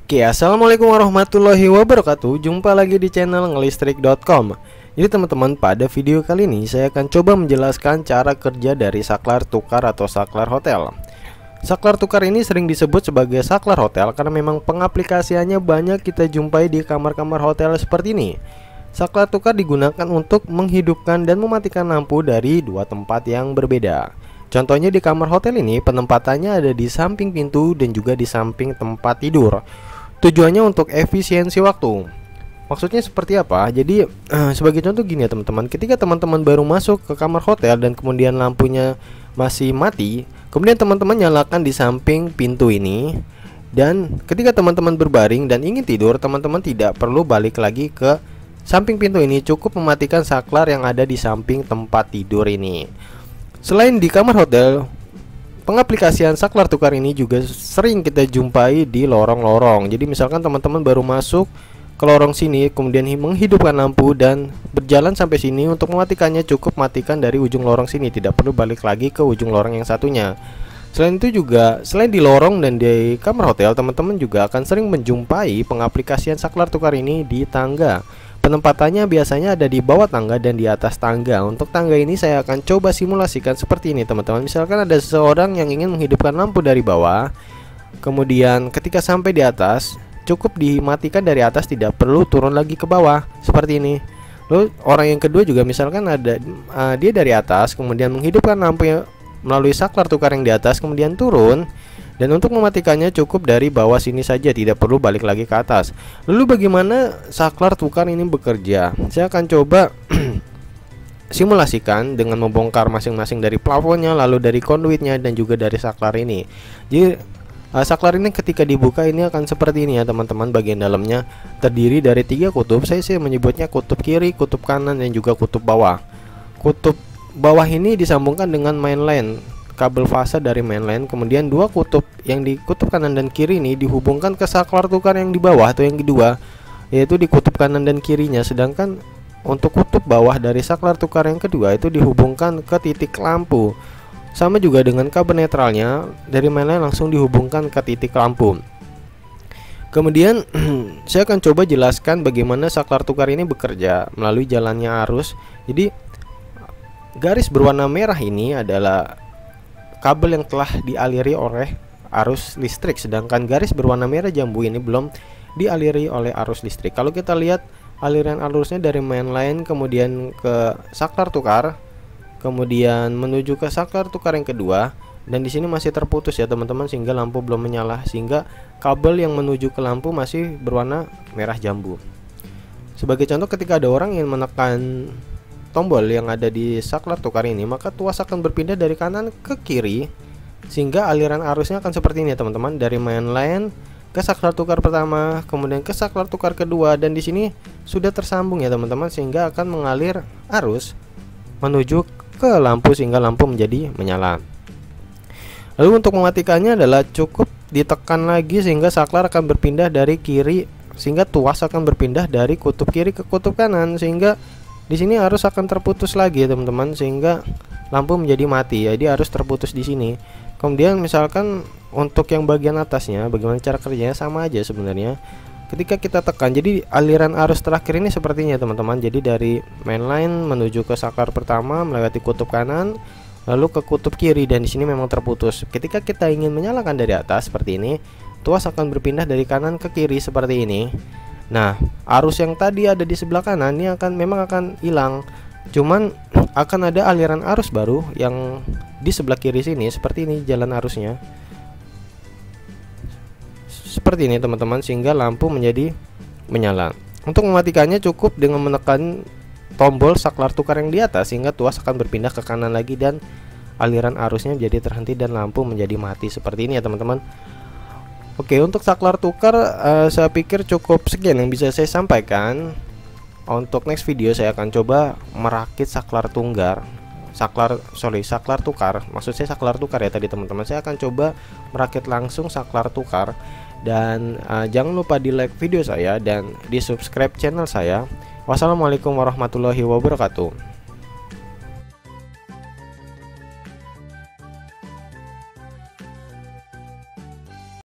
Oke, assalamualaikum warahmatullahi wabarakatuh. Jumpa lagi di channel ngelistrik.com. Jadi teman-teman, pada video kali ini saya akan coba menjelaskan cara kerja dari saklar tukar atau saklar hotel. Saklar tukar ini sering disebut sebagai saklar hotel karena memang pengaplikasiannya banyak kita jumpai di kamar-kamar hotel seperti ini. Saklar tukar digunakan untuk menghidupkan dan mematikan lampu dari dua tempat yang berbeda. Contohnya di kamar hotel ini penempatannya ada di samping pintu dan juga di samping tempat tidur. Tujuannya untuk efisiensi waktu. Maksudnya seperti apa? Jadi sebagai contoh gini ya teman-teman, ketika teman-teman baru masuk ke kamar hotel dan kemudian lampunya masih mati, kemudian teman-teman nyalakan di samping pintu ini, dan ketika teman-teman berbaring dan ingin tidur, teman-teman tidak perlu balik lagi ke samping pintu ini, cukup mematikan saklar yang ada di samping tempat tidur ini. Selain di kamar hotel, pengaplikasian saklar tukar ini juga sering kita jumpai di lorong-lorong. Jadi misalkan teman-teman baru masuk ke lorong sini, kemudian menghidupkan lampu dan berjalan sampai sini, untuk mematikannya cukup matikan dari ujung lorong sini, tidak perlu balik lagi ke ujung lorong yang satunya. Selain itu juga, selain di lorong dan di kamar hotel, teman-teman juga akan sering menjumpai pengaplikasian saklar tukar ini di tangga. Penempatannya biasanya ada di bawah tangga dan di atas tangga. Untuk tangga ini saya akan coba simulasikan seperti ini teman-teman. Misalkan ada seseorang yang ingin menghidupkan lampu dari bawah, kemudian ketika sampai di atas cukup dimatikan dari atas, tidak perlu turun lagi ke bawah seperti ini. Lalu orang yang kedua juga misalkan ada dia dari atas, kemudian menghidupkan lampu melalui saklar tukar yang di atas, kemudian turun. Dan untuk mematikannya cukup dari bawah sini saja, tidak perlu balik lagi ke atas. Lalu bagaimana saklar tukar ini bekerja? Saya akan coba simulasikan dengan membongkar masing-masing dari plafonnya, lalu dari konduitnya, dan juga dari saklar ini. Jadi saklar ini ketika dibuka ini akan seperti ini ya teman-teman. Bagian dalamnya terdiri dari 3 kutub. Saya menyebutnya kutub kiri, kutub kanan, dan juga kutub bawah. Kutub bawah ini disambungkan dengan mainline, kabel fase dari mainline. Kemudian 2 kutub yang di kutub kanan dan kiri ini dihubungkan ke saklar tukar yang di bawah atau yang kedua, yaitu di kutub kanan dan kirinya. Sedangkan untuk kutub bawah dari saklar tukar yang kedua itu dihubungkan ke titik lampu. Sama juga dengan kabel netralnya, dari mainline langsung dihubungkan ke titik lampu. Kemudian saya akan coba jelaskan bagaimana saklar tukar ini bekerja melalui jalannya arus. Jadi garis berwarna merah ini adalah kabel yang telah dialiri oleh arus listrik, sedangkan garis berwarna merah jambu ini belum dialiri oleh arus listrik. Kalau kita lihat aliran arusnya dari mainline kemudian ke saklar tukar, kemudian menuju ke saklar tukar yang kedua, dan di sini masih terputus ya teman-teman, sehingga lampu belum menyala, sehingga kabel yang menuju ke lampu masih berwarna merah jambu. Sebagai contoh, ketika ada orang yang menekan tombol yang ada di saklar tukar ini, maka tuas akan berpindah dari kanan ke kiri, sehingga aliran arusnya akan seperti ini ya teman-teman, dari mainline ke saklar tukar pertama, kemudian ke saklar tukar kedua, dan di sini sudah tersambung ya teman-teman, sehingga akan mengalir arus menuju ke lampu sehingga lampu menjadi menyala. Lalu untuk mematikannya adalah cukup ditekan lagi sehingga saklar akan berpindah dari kiri, sehingga tuas akan berpindah dari kutub kiri ke kutub kanan, sehingga di sini arus akan terputus lagi ya teman-teman, sehingga lampu menjadi mati. Jadi arus terputus di sini. Kemudian misalkan untuk yang bagian atasnya, bagaimana cara kerjanya, sama aja sebenarnya. Ketika kita tekan, jadi aliran arus terakhir ini sepertinya teman-teman. Jadi dari mainline menuju ke saklar pertama melewati kutub kanan, lalu ke kutub kiri, dan di sini memang terputus. Ketika kita ingin menyalakan dari atas seperti ini, tuas akan berpindah dari kanan ke kiri seperti ini. Nah, arus yang tadi ada di sebelah kanan ini memang akan hilang. Cuman akan ada aliran arus baru yang di sebelah kiri sini, seperti ini jalan arusnya. Seperti ini teman-teman, sehingga lampu menjadi menyala. Untuk mematikannya cukup dengan menekan tombol saklar tukar yang di atas, sehingga tuas akan berpindah ke kanan lagi dan aliran arusnya menjadi terhenti dan lampu menjadi mati seperti ini ya teman-teman. Oke, untuk saklar tukar saya pikir cukup sekian yang bisa saya sampaikan. Untuk next video saya akan coba merakit saklar saklar tukar. Maksud saya saklar tukar ya tadi teman-teman. Saya akan coba merakit langsung saklar tukar. Dan jangan lupa di like video saya dan di subscribe channel saya. Wassalamualaikum warahmatullahi wabarakatuh.